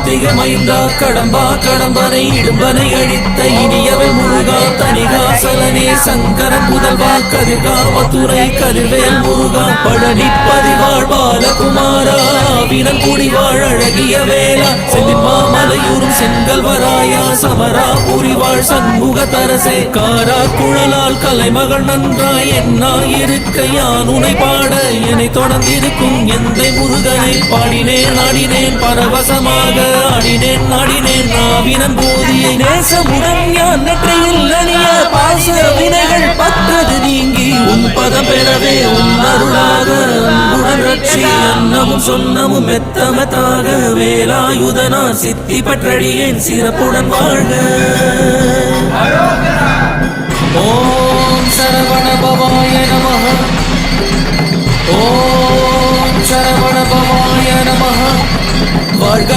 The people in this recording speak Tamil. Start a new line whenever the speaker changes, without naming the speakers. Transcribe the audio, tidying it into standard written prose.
கார்த்திகை மைந்தா கடம்பா கடம்பனை இடும்பனை அழித்த இனியவை முருகா தனிகாசலனே சங்கரன் முதல்வா கதிர்காமத்துறை கதிர்வேல் முருகா பழனி பதிவாழ் பாலகுமாரா வினங்குடி வாழ் அழகிய வேளா செந்தின் மாமலையூரும் செங்கல்வராயா சமரா புரிவாழ் சண்முக தரசே காரா குழலால் கலைமகள் நன்றாய் என்னாய் இருக்க யான் உனை பாட என்னை தொடர்ந்திருக்கும் எந்தை முருகனை பாடினேன் ஆடினேன் பரவசமாக ஆடினேன் ஆடினேன் நாவினன் போதியை நேசமுடன் யான் நெற்றியில் அணிய பாச வினைகள் பற்றது நீங்கி உன் பதம் பெறவே உன் அருளாக அன்புடன் ரட்சி அன்னமும் சொன்னமும் மெத்தமத்தாக வேலாயுதனா சித்தி பற்றடியேன் சிறப்புடன் வாழ்க. ஓம் சரவண பவாய நமஹ. ஓம் சரவண பவாய நமஹ. வாழ்க.